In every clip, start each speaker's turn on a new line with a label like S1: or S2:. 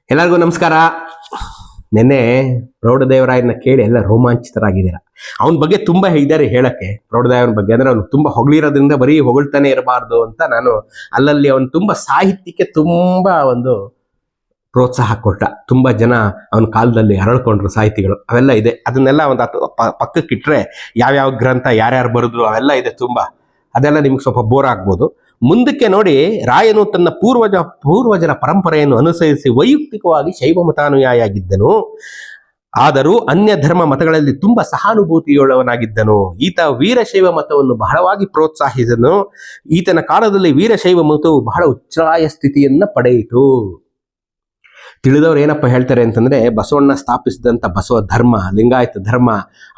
S1: ಎಲ್ಲರಿಗೂ ನಮಸ್ಕಾರ. ನಿನ್ನೆ ಪ್ರೌಢದೇವರಾಯನ ಕೇಳಿ ಎಲ್ಲ ರೋಮಾಂಚಿತರಾಗಿದ್ದೀರಾ. ಅವನ ಬಗ್ಗೆ ತುಂಬಾ ಇದ್ದಾರೆ ಹೇಳಕ್ಕೆ. ಪ್ರೌಢದೇವನ ಬಗ್ಗೆ ಅಂದ್ರೆ ಅವ್ನು ತುಂಬಾ ಹೊಗಳಿರೋದ್ರಿಂದ ಬರೀ ಹೊಗಳ್ತಾನೆ ಇರಬಾರ್ದು ಅಂತ ನಾನು ಅಲ್ಲಲ್ಲಿ ಅವನು ತುಂಬಾ ಸಾಹಿತ್ಯಕ್ಕೆ ತುಂಬಾ ಒಂದು ಪ್ರೋತ್ಸಾಹ ಕೊಟ್ಟ. ತುಂಬಾ ಜನ ಅವನ ಕಾಲದಲ್ಲಿ ಹರಳ್ಕೊಂಡ್ರು ಸಾಹಿತಿಗಳು, ಅವೆಲ್ಲ ಇದೆ. ಅದನ್ನೆಲ್ಲ ಒಂದು ಪಕ್ಕಕ್ಕಿಟ್ರೆ ಯಾವ್ಯಾವ ಗ್ರಂಥ ಯಾರ್ಯಾರು ಬರೆದ್ರು ಅವೆಲ್ಲ ಇದೆ ತುಂಬಾ. ಅದೆಲ್ಲ ನಿಮ್ಗೆ ಸ್ವಲ್ಪ ಬೋರ್ ಆಗ್ಬೋದು. ಮುಂದಕ್ಕೆ ನೋಡಿ, ರಾಯನು ತನ್ನ ಪೂರ್ವಜರ ಪರಂಪರೆಯನ್ನು ಅನುಸರಿಸಿ ವೈಯಕ್ತಿಕವಾಗಿ ಶೈವ ಮತಾನುಯಾಯಿಯಾಗಿದ್ದನು. ಆದರೂ ಅನ್ಯ ಧರ್ಮ ಮತಗಳಲ್ಲಿ ತುಂಬಾ ಸಹಾನುಭೂತಿಯುಳ್ಳವನಾಗಿದ್ದನು. ಈತ ವೀರಶೈವ ಮತವನ್ನು ಬಹಳವಾಗಿ ಪ್ರೋತ್ಸಾಹಿಸಿದನು. ಈತನ ಕಾಲದಲ್ಲಿ ವೀರಶೈವ ಮತವು ಬಹಳ ಉಚ್ಛ್ರಾಯ ಸ್ಥಿತಿಯನ್ನ ಪಡೆಯಿತು. ತಿಳಿದವ್ರು ಏನಪ್ಪ ಹೇಳ್ತಾರೆ ಅಂತಂದ್ರೆ, ಬಸವಣ್ಣ ಸ್ಥಾಪಿಸಿದಂಥ ಬಸವ ಧರ್ಮ, ಲಿಂಗಾಯತ ಧರ್ಮ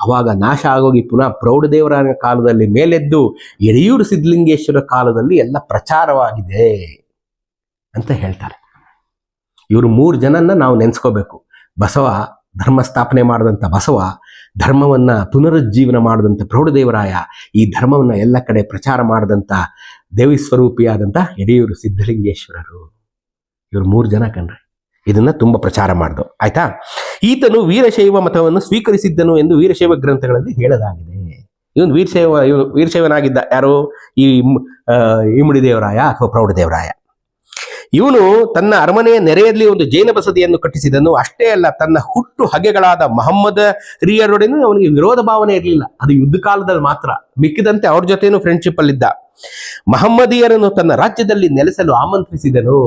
S1: ಅವಾಗ ನಾಶ ಆಗೋಗಿ ಪುನಃ ಪ್ರೌಢದೇವರ ಕಾಲದಲ್ಲಿ ಮೇಲೆದ್ದು ಯಡಿಯೂರು ಸಿದ್ಧಲಿಂಗೇಶ್ವರ ಕಾಲದಲ್ಲಿ ಎಲ್ಲ ಪ್ರಚಾರವಾಗಿದೆ ಅಂತ ಹೇಳ್ತಾರೆ. ಇವರು 3 ಜನನ್ನ ನಾವು ನೆನೆಸ್ಕೋಬೇಕು. ಬಸವ ಧರ್ಮ ಸ್ಥಾಪನೆ ಮಾಡಿದಂಥ ಬಸವ, ಧರ್ಮವನ್ನ ಪುನರುಜ್ಜೀವನ ಮಾಡಿದಂಥ ಪ್ರೌಢದೇವರಾಯ, ಈ ಧರ್ಮವನ್ನ ಎಲ್ಲ ಕಡೆ ಪ್ರಚಾರ ಮಾಡಿದಂಥ ದೇವಿ ಸ್ವರೂಪಿಯಾದಂಥ ಯಡಿಯೂರು ಸಿದ್ಧಲಿಂಗೇಶ್ವರರು. ಇವರು 3 ಜನ ಕಣ್ರಿ ಇದನ್ನ ತುಂಬಾ ಪ್ರಚಾರ ಮಾಡ್ದು. ಆಯ್ತಾ? ಈತನು ವೀರಶೈವ ಮತವನ್ನು ಸ್ವೀಕರಿಸಿದ್ದನು ಎಂದು ವೀರಶೈವ ಗ್ರಂಥಗಳಲ್ಲಿ ಹೇಳಲಾಗಿದೆ. ಇವನು ವೀರಶೈವನಾಗಿದ್ದ ಯಾರು? ಈ ಇಮ್ಮಡಿ ದೇವರಾಯ ಅಥವಾ ಪ್ರೌಢದೇವರಾಯ. ಇವನು ತನ್ನ ಅರಮನೆಯ ನೆರೆಯಲ್ಲಿ ಒಂದು ಜೈನ ಬಸದಿಯನ್ನು ಕಟ್ಟಿಸಿದನು. ಅಷ್ಟೇ ಅಲ್ಲ, ತನ್ನ ಹುಟ್ಟು ಹಗೆಗಳಾದ ಮಹಮ್ಮದರಿಯರೊಡನೆ ಅವನಿಗೆ ವಿರೋಧ ಭಾವನೆ ಇರಲಿಲ್ಲ. ಅದು ಯುದ್ಧ ಕಾಲದಲ್ಲಿ ಮಾತ್ರ. ಮಿಕ್ಕಿದಂತೆ ಅವ್ರ ಜೊತೆನೂ ಫ್ರೆಂಡ್ಶಿಪ್ ಅಲ್ಲಿದ್ದ. ಮಹಮ್ಮದೀಯರನ್ನು ತನ್ನ ರಾಜ್ಯದಲ್ಲಿ ನೆಲೆಸಲು ಆಮಂತ್ರಿಸಿದನು.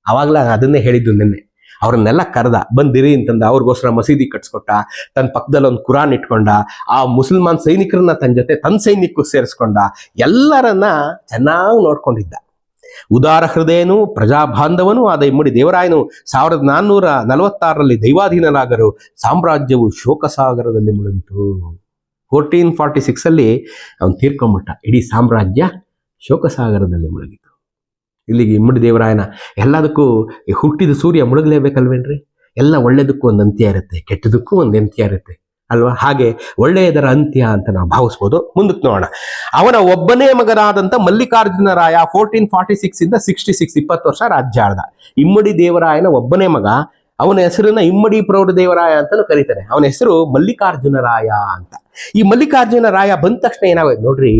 S1: ಅವಾಗಲ ಅದನ್ನೇ ಹೇಳಿದ್ದು ನಿನ್ನೆ. ಅವ್ರನ್ನೆಲ್ಲ ಕರೆದ, ಬಂದಿರಿ ಅಂತಂದ. ಅವ್ರಿಗೋಸ್ಕರ ಮಸೀದಿ ಕಟ್ಸ್ಕೊಟ್ಟ. ತನ್ನ ಪಕ್ಕದಲ್ಲಿ ಒಂದು ಕುರಾನ್ ಇಟ್ಕೊಂಡ. ಆ ಮುಸಲ್ಮಾನ್ ಸೈನಿಕರನ್ನ ತನ್ನ ಜೊತೆ ತನ್ನ ಸೈನ್ಯಕ್ಕೂ ಸೇರಿಸ್ಕೊಂಡ. ಎಲ್ಲರನ್ನ ಚೆನ್ನಾಗಿ ನೋಡ್ಕೊಂಡಿದ್ದ. ಉದಾರ ಹೃದಯನು ಪ್ರಜಾಬಾಂಧವನು ಆದ ಇಮ್ಮಡಿ ದೇವರಾಯನು 1446ರಲ್ಲಿ ದೈವಾಧೀನರಾಗರು. ಸಾಮ್ರಾಜ್ಯವು ಶೋಕಸಾಗರದಲ್ಲಿ ಮುಳುಗಿತು. 1446 ಅವನು ತೀರ್ಕೊಂಬಿಟ್ಟ. ಇಡೀ ಸಾಮ್ರಾಜ್ಯ ಶೋಕಸಾಗರದಲ್ಲಿ ಮುಳುಗಿತು. ಇಲ್ಲಿಗೆ ಇಮ್ಮಡಿ ದೇವರಾಯನ ಎಲ್ಲದಕ್ಕೂ ಹುಟ್ಟಿದ ಸೂರ್ಯ ಮುಳುಗಲೇಬೇಕಲ್ವೇನ್ರಿ? ಎಲ್ಲ ಒಳ್ಳೆಯದಕ್ಕೂ ಒಂದು ಅಂತ್ಯ ಇರುತ್ತೆ, ಕೆಟ್ಟದಕ್ಕೂ ಒಂದು ಅಂತ್ಯ ಇರುತ್ತೆ ಅಲ್ವಾ? ಹಾಗೆ ಒಳ್ಳೆಯದರ ಅಂತ್ಯ ಅಂತ ನಾವು ಭಾವಿಸ್ಬೋದು. ಮುಂದಕ್ಕೆ ನೋಡೋಣ. ಅವನ ಒಬ್ಬನೇ ಮಗನಾದಂಥ ಮಲ್ಲಿಕಾರ್ಜುನ ರಾಯ 1446 ಇಂದ 66 20 ವರ್ಷ ರಾಜ್ಯ ಆಳ್ದ. ಇಮ್ಮಡಿ ದೇವರಾಯನ ಒಬ್ಬನೇ ಮಗ. ಅವನ ಹೆಸರನ್ನ ಇಮ್ಮಡಿ ಪ್ರೌಢದೇವರಾಯ ಅಂತಲೂ ಕರೀತಾರೆ. ಅವನ ಹೆಸರು ಮಲ್ಲಿಕಾರ್ಜುನ ರಾಯ ಅಂತ. ಈ ಮಲ್ಲಿಕಾರ್ಜುನ ರಾಯ ಬಂದ ತಕ್ಷಣ ಏನಾಗುತ್ತೆ ನೋಡ್ರಿ.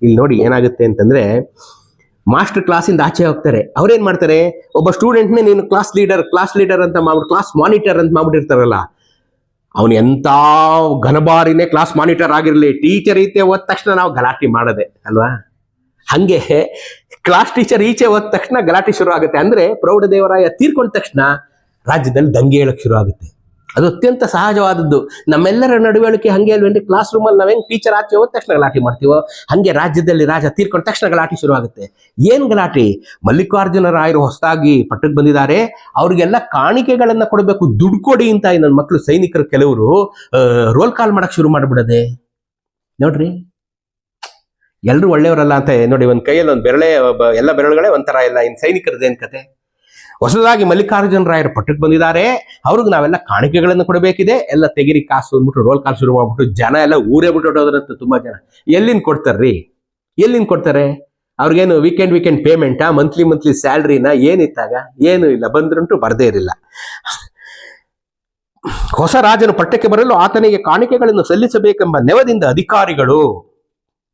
S1: ಇಲ್ಲಿ ನೋಡಿ ಏನಾಗುತ್ತೆ ಅಂತಂದ್ರೆ, ಮಾಸ್ಟರ್ ಕ್ಲಾಸಿಂದ ಆಚೆ ಹೋಗ್ತಾರೆ. ಅವ್ರೇನ್ ಮಾಡ್ತಾರೆ, ಒಬ್ಬ ಸ್ಟೂಡೆಂಟ್ನೇ ನೀನು ಕ್ಲಾಸ್ ಲೀಡರ್ ಅಂತ ಮಾಡ್ಬಿಟ್ಟು, ಕ್ಲಾಸ್ ಮಾನಿಟರ್ ಅಂತ ಮಾಡ್ಬಿಟ್ಟಿರ್ತಾರಲ್ಲ, ಅವನು ಎಂತ ಘನಬಾರಿನೇ ಕ್ಲಾಸ್ ಮಾನಿಟರ್ ಆಗಿರ್ಲಿ, ಟೀಚರ್ ಈಚೆ ಹೋದ ತಕ್ಷಣ ನಾವು ಗಲಾಟೆ ಮಾಡದೆ ಅಲ್ವಾ? ಹಂಗೆ ಕ್ಲಾಸ್ ಟೀಚರ್ ಈಚೆ ಹೋದ ತಕ್ಷಣ ಗಲಾಟೆ ಶುರು ಆಗುತ್ತೆ. ಅಂದ್ರೆ ಪ್ರೌಢದೇವರಾಯ ತೀರ್ಕೊಂಡ ತಕ್ಷಣ ರಾಜ್ಯದಲ್ಲಿ ದಂಗೆ ಹೇಳಕ್ ಶುರು ಆಗುತ್ತೆ. ಅದು ಅತ್ಯಂತ ಸಹಜವಾದದ್ದು. ನಮ್ಮೆಲ್ಲರ ನಡವಳಿಕೆ ಹಂಗೆ ಅಲ್ವೇನ್ರಿ? ಕ್ಲಾಸ್ ರೂಮಲ್ಲಿ ನಾವೇನು ಟೀಚರ್ ಆಚೆ ಹೋದ ತಕ್ಷಣ ಗಲಾಟೆ ಮಾಡ್ತೀವೋ, ಹಂಗೆ ರಾಜ್ಯದಲ್ಲಿ ರಾಜ ತೀರ್ಕೊಂಡ ತಕ್ಷಣ ಗಲಾಟೆ ಶುರು ಆಗುತ್ತೆ. ಏನ್ ಗಲಾಟೆ? ಮಲ್ಲಿಕಾರ್ಜುನ ರಾಯರು ಹೊಸದಾಗಿ ಪಟ್ಟಕ್ಕೆ ಬಂದಿದ್ದಾರೆ, ಅವ್ರಿಗೆಲ್ಲ ಕಾಣಿಕೆಗಳನ್ನ ಕೊಡಬೇಕು, ದುಡ್ಡು ಕೊಡಿ ಅಂತ ನನ್ನ ಮಕ್ಕಳು ಸೈನಿಕರು ಕೆಲವರು ರೋಲ್ ಕಾಲ್ ಮಾಡಕ್ ಶುರು ಮಾಡ್ಬಿಡದೆ ನೋಡ್ರಿ. ಎಲ್ರು ಒಳ್ಳೆಯವರಲ್ಲ ಅಂತ ನೋಡಿ. ಒಂದ್ ಕೈಯಲ್ಲಿ ಒಂದು ಬೆರಳೆ, ಎಲ್ಲ ಬೆರಳುಗಳೇ ಒಂಥರ ಇಲ್ಲ. ಇನ್ ಸೈನಿಕರದೇನ್ ಕತೆ? ಹೊಸದಾಗಿ ಮಲ್ಲಿಕಾರ್ಜುನ ರಾಯರು ಪಟ್ಟಕ್ಕೆ ಬಂದಿದ್ದಾರೆ, ಅವ್ರಿಗೆ ನಾವೆಲ್ಲ ಕಾಣಿಕೆಗಳನ್ನು ಕೊಡಬೇಕಿದೆ, ಎಲ್ಲ ತೆಗಿರಿ ಕಾಸು ಅಂದ್ಬಿಟ್ಟು ರೋಲ್ ಕಾಲ್ ಶುರು ಮಾಡ್ಬಿಟ್ಟು ಜನ ಎಲ್ಲ ಊರೇ ಬಿಟ್ಟೋದ್ರಂತೆ. ತುಂಬಾ ಜನ ಎಲ್ಲಿಂದ ಕೊಡ್ತಾರ್ರಿ? ಎಲ್ಲಿಂದ ಕೊಡ್ತಾರೆ? ಅವ್ರಿಗೇನು ವೀಕೆಂಡ್ ಪೇಮೆಂಟಾ, ಮಂತ್ಲಿ ಸ್ಯಾಲ್ರಿನ? ಏನಿತ್ತಾಗ? ಏನು ಇಲ್ಲ. ಬಂದ್ರಂಟು ಬರ್ದೇ ಇರಲಿಲ್ಲ. ಹೊಸ ರಾಜನು ಪಟ್ಟಕ್ಕೆ ಬರಲು ಆತನಿಗೆ ಕಾಣಿಕೆಗಳನ್ನು ಸಲ್ಲಿಸಬೇಕೆಂಬ ನೆವದಿಂದ ಅಧಿಕಾರಿಗಳು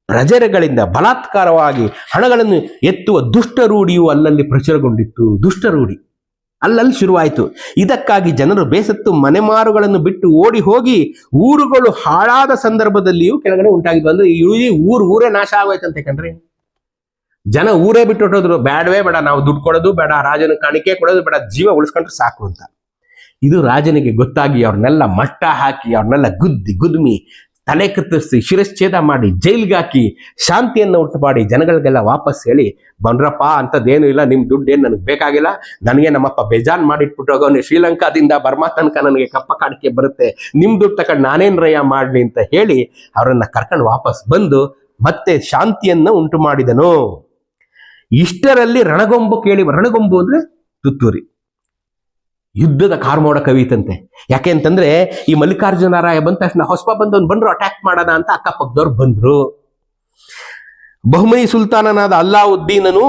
S1: ಪ್ರಜೆಗಳಿಂದ ಬಲಾತ್ಕಾರವಾಗಿ ಹಣಗಳನ್ನು ಎತ್ತುವ ದುಷ್ಟ ರೂಢಿಯು ಅಲ್ಲಲ್ಲಿ ಪ್ರಚುರಗೊಂಡಿತ್ತು. ದುಷ್ಟ ರೂಢಿ ಅಲ್ಲಲ್ಲಿ ಶುರುವಾಯಿತು. ಇದಕ್ಕಾಗಿ ಜನರು ಬೇಸತ್ತು ಮನೆಮಾರುಗಳನ್ನು ಬಿಟ್ಟು ಓಡಿ ಹೋಗಿ ಊರುಗಳು ಹಾಳಾದ ಸಂದರ್ಭದಲ್ಲಿಯೂ ಕೆಳಗಡೆ ಉಂಟಾಗಿದ್ವು. ಅಂದ್ರೆ ಇಡೀ ಊರೇ ನಾಶ ಆಗೋಯ್ತಂತೆ ಕಣ್ರಿ. ಜನ ಊರೇ ಬಿಟ್ಟು ಹೊಟ್ಟೋದ್ರು. ಬೇಡವೇ ಬೇಡ, ನಾವು ದುಡ್ಡು ಕೊಡೋದು ಬೇಡ, ರಾಜನ ಕಾಣಿಕೆ ಕೊಡೋದು ಬೇಡ, ಜೀವ ಉಳಿಸ್ಕೊಂಡ್ರೆ ಸಾಕು ಅಂತ. ಇದು ರಾಜನಿಗೆ ಗೊತ್ತಾಗಿ ಅವ್ರನ್ನೆಲ್ಲ ಮಟ್ಟ ಹಾಕಿ, ಅವ್ರನ್ನೆಲ್ಲ ಗುದ್ಮಿ ತಲೆ ಕತ್ತರಿಸಿ ಶಿರಶ್ಛೇದ ಮಾಡಿ ಜೈಲ್ಗೆ ಹಾಕಿ ಶಾಂತಿಯನ್ನು ಉಂಟು ಮಾಡಿ ಜನಗಳಿಗೆಲ್ಲ ವಾಪಸ್ ಹೇಳಿ, ಬಂದ್ರಪ್ಪ ಅಂಥದ್ದೇನು ಇಲ್ಲ, ನಿಮ್ಮ ದುಡ್ಡು ಏನು ನನಗೆ ಬೇಕಾಗಿಲ್ಲ, ನನಗೆ ನಮ್ಮಪ್ಪ ಬೇಜಾನ್ ಮಾಡಿಟ್ಬಿಟ್ಟು ಹೋಗೋನು, ಶ್ರೀಲಂಕಾದಿಂದ ಬರ್ಮಾ ತನಕ ನನಗೆ ಕಪ್ಪ ಕಾಣಿಕೆ ಬರುತ್ತೆ, ನಿಮ್ಮ ದುಡ್ಡು ತಗೊಂಡು ನಾನೇನು ರಯ್ಯ ಮಾಡಲಿ ಅಂತ ಹೇಳಿ ಅವರನ್ನ ಕರ್ಕೊಂಡು ವಾಪಸ್ ಬಂದು ಮತ್ತೆ ಶಾಂತಿಯನ್ನು ಉಂಟು ಮಾಡಿದನು. ಇಷ್ಟರಲ್ಲಿ ರಣಗೊಂಬು ರಣಗೊಂಬು ಅಂದ್ರೆ ತುತ್ತೂರಿ, ಯುದ್ಧದ ಕಾರ್ಮೋಡ ಕವಿತಂತೆ. ಯಾಕೆ ಅಂತಂದ್ರೆ, ಈ ಮಲ್ಲಿಕಾರ್ಜುನ ರಾಯ ಬಂದ ತಕ್ಷಣ ಹೊಸಬ ಬಂದ್ರು ಅಟ್ಯಾಕ್ ಮಾಡೋಣ ಅಂತ ಅಕ್ಕಪಕ್ಕದವ್ರು ಬಂದ್ರು. ಬಹುಮನಿ ಸುಲ್ತಾನನಾದ ಅಲ್ಲಾವುದ್ದೀನನು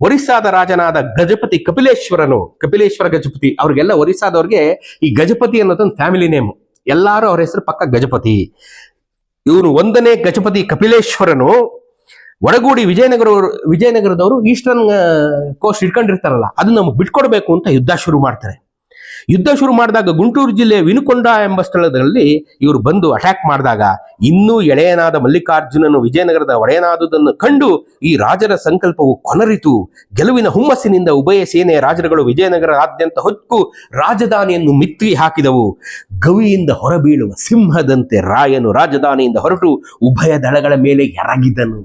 S1: ಒರಿಸ್ಸಾದ ರಾಜನಾದ ಗಜಪತಿ ಕಪಿಲೇಶ್ವರ ಗಜಪತಿ, ಅವ್ರಿಗೆಲ್ಲ ಒರಿಸ್ಸಾದವ್ರಿಗೆ ಈ ಗಜಪತಿ ಅನ್ನೋದೊಂದು ಫ್ಯಾಮಿಲಿ ನೇಮ್. ಎಲ್ಲಾರು ಅವ್ರ ಹೆಸರು ಪಕ್ಕ ಗಜಪತಿ. ಇವನು 1ನೇ ಗಜಪತಿ ಕಪಿಲೇಶ್ವರನು ಒಡಗೂಡಿ ವಿಜಯನಗರದವರು ಈಸ್ಟರ್ನ್ ಕೋಸ್ಟ್ ಇಟ್ಕೊಂಡಿರ್ತಾರಲ್ಲ, ಅದನ್ನ ನಮಗೆ ಬಿಟ್ಕೊಡ್ಬೇಕು ಅಂತ ಯುದ್ಧ ಶುರು ಮಾಡ್ತಾರೆ. ಯುದ್ಧ ಶುರು ಮಾಡಿದಾಗ ಗುಂಟೂರು ಜಿಲ್ಲೆ ವಿನುಕೊಂಡ ಎಂಬ ಸ್ಥಳದಲ್ಲಿ ಇವರು ಬಂದು ಅಟ್ಯಾಕ್ ಮಾಡಿದಾಗ ಇನ್ನೂ ಎಳೆಯನಾದ ಮಲ್ಲಿಕಾರ್ಜುನನು ವಿಜಯನಗರದ ಒಡೆಯನಾದುದನ್ನು ಕಂಡು ಈ ರಾಜರ ಸಂಕಲ್ಪವು ಕೊನರಿತು. ಗೆಲುವಿನ ಹುಮ್ಮಸ್ಸಿನಿಂದ ಉಭಯ ಸೇನೆಯ ರಾಜರುಗಳು ವಿಜಯನಗರಾದ್ಯಂತ ಹೊಕ್ಕು ರಾಜಧಾನಿಯನ್ನು ಮಿತ್ರಿ ಹಾಕಿದವು. ಗವಿಯಿಂದ ಹೊರಬೀಳುವ ಸಿಂಹದಂತೆ ರಾಯನು ರಾಜಧಾನಿಯಿಂದ ಹೊರಟು ಉಭಯ ದಳಗಳ ಮೇಲೆ ಎರಗಿದನು.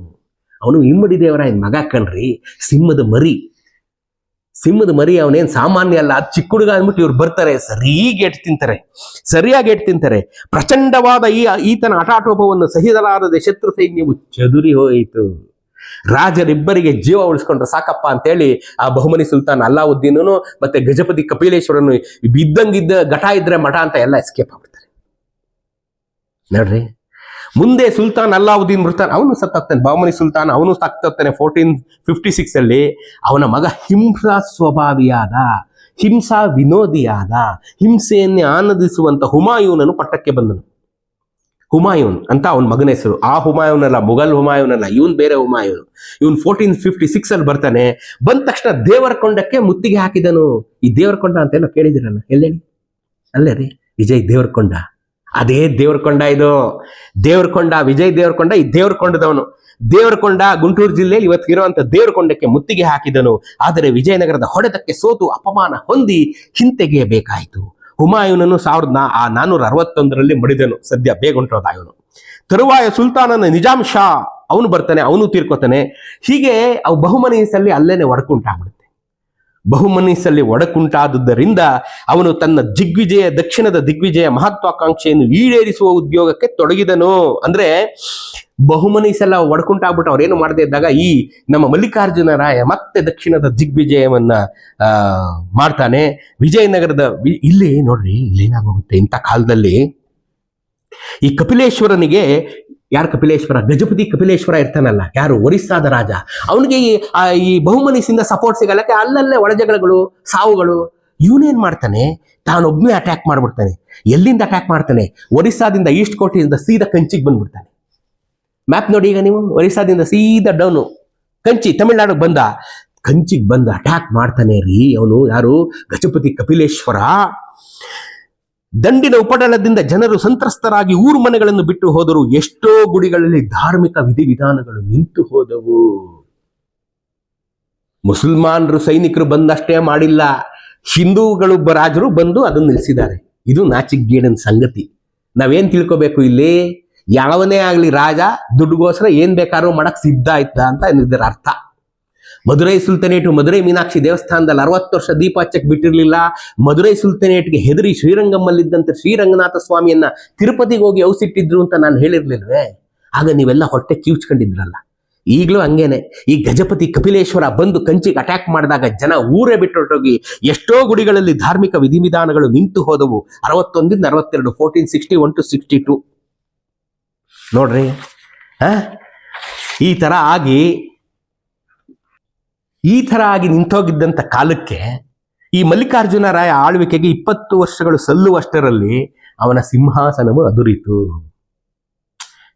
S1: ಅವನು ಇಮ್ಮಡಿ ದೇವರಾಯನ ಮಗ ಕಣ್ರಿ, ಸಿಂಹದ ಮರಿ. ಅವನೇನ್ ಸಾಮಾನ್ಯ ಅಲ್ಲ, ಅದು ಚಿಕ್ಕ ಹುಡುಗ ಅಂದ್ಬಿಟ್ಟು ಇವ್ರು ಬರ್ತಾರೆ, ಸರಿಯಾಗಿ ಏಟ್ ತಿಂತಾರೆ. ಪ್ರಚಂಡವಾದ ಈತನ ಹಠಾಟೋಪವನ್ನು ಸಹಿಸಲಾರದೆ ಶತ್ರು ಸೈನ್ಯವು ಚದುರಿ ಹೋಯಿತು. ರಾಜರಿಬ್ಬರಿಗೆ ಜೀವ ಉಳಿಸ್ಕೊಂಡ್ರೆ ಸಾಕಪ್ಪ ಅಂತೇಳಿ ಆ ಬಹುಮನಿ ಸುಲ್ತಾನ್ ಅಲ್ಲಾವುದ್ದೀನನು ಮತ್ತೆ ಗಜಪತಿ ಕಪಿಲೇಶ್ವರನು ಇದ್ದಂಗಿದ್ದ ಘಟ ಇದ್ರೆ ಮಠ ಅಂತ ಎಲ್ಲ ಎಸ್ಕೇಪ್ ಆಗ್ಬಿಡ್ತಾರೆ ನೋಡ್ರಿ. ಮುಂದೆ ಸುಲ್ತಾನ್ ಅಲ್ಲಾವುದ್ದೀನ್ ಮೃತಾನ್, ಅವನು ಸತ್ತೋಗ್ತಾನೆ. ಬಹುಮನಿ ಸುಲ್ತಾನ್ ಅವನು ಸತ್ತೋಗ್ತಾನೆ 1456 ಅಲ್ಲಿ. ಅವನ ಮಗ ಹಿಂಸಾ ವಿನೋದಿಯಾದ ಹಿಂಸೆಯನ್ನೇ ಆನಂದಿಸುವಂತ ಹುಮಾಯೂನನು ಪಟ್ಟಕ್ಕೆ ಬಂದನು. ಹುಮಾಯೂನ್ ಅಂತ ಅವನ ಮಗನ ಹೆಸರು. ಆ ಹುಮಾಯೂನ್ ಅಲ್ಲ, ಮುಘಲ್ ಹುಮಾಯೂನ್ ಅಲ್ಲ, ಇವನ್ ಬೇರೆ ಹುಮಾಯೂನ್. ಇವನ್ 1456 ಅಲ್ಲಿ ಬರ್ತಾನೆ. ಬಂದ ತಕ್ಷಣ ದೇವರಕೊಂಡಕ್ಕೆ ಮುತ್ತಿಗೆ ಹಾಕಿದನು. ಈ ದೇವರಕೊಂಡ ಅಂತ ಏನೋ ಕೇಳಿದಿರಲ್ಲ, ಎಲ್ಲೇಳಿ? ಅಲ್ಲೇ ರೀ, ವಿಜಯ್ ದೇವರಕೊಂಡ. ಅದೇ ದೇವರಕೊಂಡ ಇದು. ವಿಜಯ್ ದೇವರಕೊಂಡ ಈ ದೇವರಕೊಂಡದವನು. ದೇವರಕೊಂಡ ಗುಂಟೂರು ಜಿಲ್ಲೆಯಲ್ಲಿ ಇವತ್ತಿರುವಂತ ದೇವರಕೊಂಡಕ್ಕೆ ಮುತ್ತಿಗೆ ಹಾಕಿದನು. ಆದರೆ ವಿಜಯನಗರದ ಹೊಡೆತಕ್ಕೆ ಸೋತು ಅಪಮಾನ ಹೊಂದಿ ಹಿಂತೆಗೆಯಬೇಕಾಯಿತು. ಹುಮಾಯೂನನು 1461 ಮಡಿದನು. ಸದ್ಯ ಬೇಗುಂಟೋದ ಇವನು. ತರುವಾಯ ಸುಲ್ತಾನನ ನಿಜಾಮ್ ಶಾ ಅವನು ಬರ್ತಾನೆ, ಅವನು ತೀರ್ಕೋತಾನೆ. ಹೀಗೆ ಅವು ಬಹುಮನೀಸಲ್ಲಿ ಅಲ್ಲೇನೆ ಒಡಕುಂಟಾಗ್ಬಿಡುತ್ತೆ. ಬಹುಮನೀಸಲ್ಲಿ ಒಡಕುಂಟಾದುದರಿಂದ ಅವನು ತನ್ನ ದಕ್ಷಿಣದ ದಿಗ್ವಿಜಯ ಮಹತ್ವಾಕಾಂಕ್ಷೆಯನ್ನು ಈಡೇರಿಸುವ ಉದ್ಯೋಗಕ್ಕೆ ತೊಡಗಿದನು. ಅಂದ್ರೆ ಬಹುಮನೀಸೆಲ್ಲ ಒಡಕುಂಟಾಗ್ಬಿಟ್ಟು ಅವ್ರೇನು ಮಾಡದೇ ಇದ್ದಾಗ ಈ ನಮ್ಮ ಮಲ್ಲಿಕಾರ್ಜುನ ರಾಯ ಮತ್ತೆ ದಕ್ಷಿಣದ ದಿಗ್ವಿಜಯವನ್ನ ಮಾಡ್ತಾನೆ. ವಿಜಯನಗರದ ಇಲ್ಲಿ ನೋಡ್ರಿ, ಇಲ್ಲೇನಾಗೋಗುತ್ತೆ ಇಂಥ ಕಾಲದಲ್ಲಿ ಈ ಕಪಿಲೇಶ್ವರನಿಗೆ, ಯಾರು ಕಪಿಲೇಶ್ವರ, ಗಜಪತಿ ಕಪಿಲೇಶ್ವರ ಇರ್ತಾನಲ್ಲ, ಯಾರು ಒರಿಸ್ಸಾದ ರಾಜ, ಅವನಿಗೆ ಈ ಬಹುಮನೀಸಿಂದ ಸಪೋರ್ಟ್ ಸಿಗಲ್ಲಕ್ಕೆ ಅಲ್ಲಲ್ಲೇ ಒಳಜಗಳಗಳು, ಸಾವುಗಳು. ಇವನೇನ್ ಮಾಡ್ತಾನೆ, ತಾನೊಬ್ಬನೇ ಅಟ್ಯಾಕ್ ಮಾಡ್ಬಿಡ್ತಾನೆ. ಎಲ್ಲಿಂದ ಅಟ್ಯಾಕ್ ಮಾಡ್ತಾನೆ? ಒರಿಸ್ಸಾದಿಂದ ಈಸ್ಟ್ ಕೋಟೆಯಿಂದ ಸೀದಾ ಕಂಚಿಗೆ ಬಂದ್ಬಿಡ್ತಾನೆ. ಮ್ಯಾಪ್ ನೋಡಿ ಈಗ ನೀವು, ಒರಿಸ್ಸಾದಿಂದ ಸೀದಾ ಡೌನು ಕಂಚಿ, ತಮಿಳ್ನಾಡಿಗೆ ಕಂಚಿಗೆ ಬಂದು ಅಟ್ಯಾಕ್ ಮಾಡ್ತಾನೆ ರೀ ಅವನು. ಯಾರು? ಗಜಪತಿ ಕಪಿಲೇಶ್ವರ. ದಂಡಿನ ಉಪಟಳದಿಂದ ಜನರು ಸಂತ್ರಸ್ತರಾಗಿ ಊರು ಮನೆಗಳನ್ನು ಬಿಟ್ಟು ಹೋದರು. ಎಷ್ಟೋ ಗುಡಿಗಳಲ್ಲಿ ಧಾರ್ಮಿಕ ವಿಧಿವಿಧಾನಗಳು ನಿಂತು ಹೋದವು. ಮುಸಲ್ಮಾನರು ಸೈನಿಕರು ಬಂದಷ್ಟೇ ಮಾಡಿಲ್ಲ, ಹಿಂದೂಗಳು ರಾಜರು ಬಂದು ಅದನ್ನು ನಿಲ್ಲಿಸಿದ್ದಾರೆ. ಇದು ನಾಚಿಗೇಡಿನ ಸಂಗತಿ. ನಾವೇನ್ ತಿಳ್ಕೋಬೇಕು ಇಲ್ಲಿ? ಯಾವನೇ ಆಗ್ಲಿ ರಾಜ ದುಡ್ಡುಗೋಸ್ಕರ ಏನ್ ಬೇಕಾದ್ರೂ ಮಾಡಕ್ ಸಿದ್ಧ ಆಯ್ತ ಅಂತ ಇದರ ಅರ್ಥ. ಮಧುರೈ ಸುಲ್ತಾನೇಟು ಮಧುರೈ ಮೀನಾಕ್ಷಿ ದೇವಸ್ಥಾನದಲ್ಲಿ 60 ವರ್ಷ ದೀಪ ಹಚ್ಚಕ್ಕೆ ಬಿಟ್ಟಿರ್ಲಿಲ್ಲ. ಮಧುರೈ ಸುಲ್ತಾನೇಟ್ಗೆ ಹೆದರಿ ಶ್ರೀರಂಗಮ್ಮಲ್ಲಿದ್ದಂತೆ ಶ್ರೀರಂಗನಾಥ ಸ್ವಾಮಿಯನ್ನ ತಿರುಪತಿಗೆ ಹೋಗಿ ಔಸಿಟ್ಟಿದ್ರು ಅಂತ ನಾನು ಹೇಳಿರ್ಲಿಲ್ವೇ? ಆಗ ನೀವೆಲ್ಲ ಹೊಟ್ಟೆ ಕಿವುಚ್ಕೊಂಡಿದ್ರಲ್ಲ. ಈಗಲೂ ಹಂಗೇನೆ. ಈ ಗಜಪತಿ ಕಪಿಲೇಶ್ವರ ಬಂದು ಕಂಚಿಗೆ ಅಟ್ಯಾಕ್ ಮಾಡಿದಾಗ ಜನ ಊರೇ ಬಿಟ್ಟೊಟ್ಟೋಗಿ ಎಷ್ಟೋ ಗುಡಿಗಳಲ್ಲಿ ಧಾರ್ಮಿಕ ವಿಧಿವಿಧಾನಗಳು ನಿಂತು ಹೋದವು. 61 62 1461 to 62 ನೋಡ್ರಿ. ಈ ತರ ಆಗಿ ನಿಂತೋಗಿದ್ದಂಥ ಕಾಲಕ್ಕೆ ಈ ಮಲ್ಲಿಕಾರ್ಜುನ ರಾಯ ಆಳ್ವಿಕೆಗೆ 20 ವರ್ಷಗಳು ಸಲ್ಲುವಷ್ಟರಲ್ಲಿ ಅವನ ಸಿಂಹಾಸನವು ಅದುರಿತು.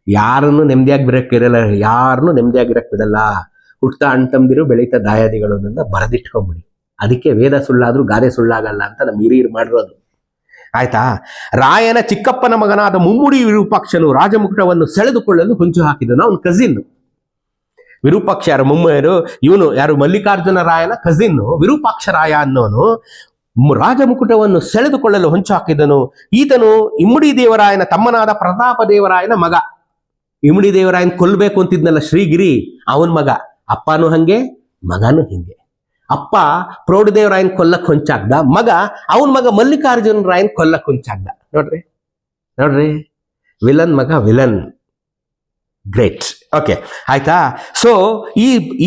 S1: ಯಾರನ್ನು ನೆಮ್ಮದಿಯಾಗಿ ನೆಮ್ಮದಿಯಾಗಿರಕ್ ಬಿಡಲ್ಲ. ಹುಟ್ತಾ ಅಣ್ತಂದಿರು ಬೆಳೀತಾ ದಾಯಾದಿಗಳು ಅನ್ನೋದನ್ನ ಬರೆದಿಟ್ಕೊಂಬಿಡಿ. ಅದಕ್ಕೆ ವೇದ ಸುಳ್ಳಾದ್ರೂ ಗಾದೆ ಸುಳ್ಳಾಗಲ್ಲ ಅಂತ ನಮ್ಮ ಹಿರಿಯರು ಮಾಡಿರೋದು. ಆಯ್ತಾ? ರಾಯನ ಚಿಕ್ಕಪ್ಪನ ಮಗನಾದ ಮುಮ್ಮುಡಿ ವಿರೂಪಾಕ್ಷನು ರಾಜಮುಕುಟವನ್ನು ಸೆಳೆದುಕೊಳ್ಳಲು ಹೊಂಚು ಹಾಕಿದನು. ಅವನ ಕಸಿನ್ ವಿರೂಪಾಕ್ಷ. ಯಾರು? ಮುಮ್ಮಯ್ಯರು. ಇವನು ಯಾರು? ಮಲ್ಲಿಕಾರ್ಜುನ ರಾಯನ ಕಸಿನ್ನು ವಿರೂಪಾಕ್ಷ ರಾಯ ಅನ್ನೋನು ರಾಜಮುಕುಟವನ್ನು ಸೆಳೆದುಕೊಳ್ಳಲು ಹೊಂಚು ಹಾಕಿದನು. ಈತನು ಇಮ್ಮಡಿ ದೇವರಾಯನ ತಮ್ಮನಾದ ಪ್ರತಾಪ ದೇವರಾಯನ ಮಗ. ಇಮ್ಮಡಿ ದೇವರಾಯನ ಕೊಲ್ಲಬೇಕು ಅಂತಿದ್ನಲ್ಲ ಶ್ರೀಗಿರಿ, ಅವನ ಮಗ. ಅಪ್ಪನೂ ಹಂಗೆ, ಮಗನೂ ಹಿಂಗೆ. ಅಪ್ಪ ಪ್ರೌಢದೇವರಾಯನ್ ಕೊಲ್ಲಕ್ ಹೊಂಚಾಗ್ದ, ಅವನ ಮಗ ಮಲ್ಲಿಕಾರ್ಜುನ ರಾಯನ್ ಕೊಲ್ಲಕ್ ಹೊಂಚಾಗ್ದ. ನೋಡ್ರಿ ವಿಲನ್ ಮಗ ವಿಲನ್. ಗ್ರೇಟ್. ಓಕೆ, ಆಯ್ತಾ? ಸೊ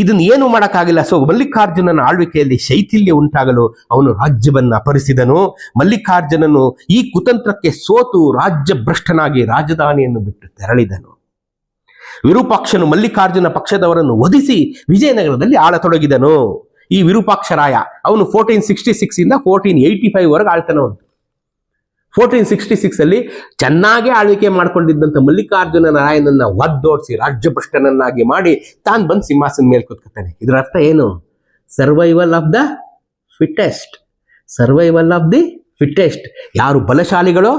S1: ಇದನ್ನ ಏನು ಮಾಡಕ್ಕಾಗಿಲ್ಲ. ಸೊ ಮಲ್ಲಿಕಾರ್ಜುನನ ಆಳ್ವಿಕೆಯಲ್ಲಿ ಶೈಥಿಲ್ಯ ಉಂಟಾಗಲು ಅವನು ರಾಜ್ಯವನ್ನ ಅಪಹರಿಸಿದನು. ಮಲ್ಲಿಕಾರ್ಜುನನು ಈ ಕುತಂತ್ರಕ್ಕೆ ಸೋತು ರಾಜ್ಯ ಭ್ರಷ್ಟನಾಗಿ ರಾಜಧಾನಿಯನ್ನು ಬಿಟ್ಟು ತೆರಳಿದನು. ವಿರೂಪಾಕ್ಷನು ಮಲ್ಲಿಕಾರ್ಜುನ ಪಕ್ಷದವರನ್ನು ವಧಿಸಿ ವಿಜಯನಗರದಲ್ಲಿ ಆಳತೊಡಗಿದನು. ಈ ವಿರೂಪಾಕ್ಷರಾಯ. ಅವನು 1466 ಇಂದ 1485 ವರೆಗೆ ಆಳ್ತಾನೆ. ಅವನು 1466 ಅಲ್ಲಿ ಚೆನ್ನಾಗಿ ಆಳ್ವಿಕೆ ಮಾಡ್ಕೊಂಡಿದ್ದಂತ ಮಲ್ಲಿಕಾರ್ಜುನ ರಾಯನನ್ನ ಒದ್ದೋಡಿಸಿ ರಾಜ್ಯಭ್ರಷ್ಟನನ್ನಾಗಿ ಮಾಡಿ ತಾನು ಬಂದು ಸಿಂಹಾಸನ ಮೇಲೆ ಕೂತ್ಕೊತಾನೆ. ಇದರ ಅರ್ಥ ಏನು? Survival of the fittest. Survival of the fittest. ಯಾರು ಬಲಶಾಲಿಗಳೋ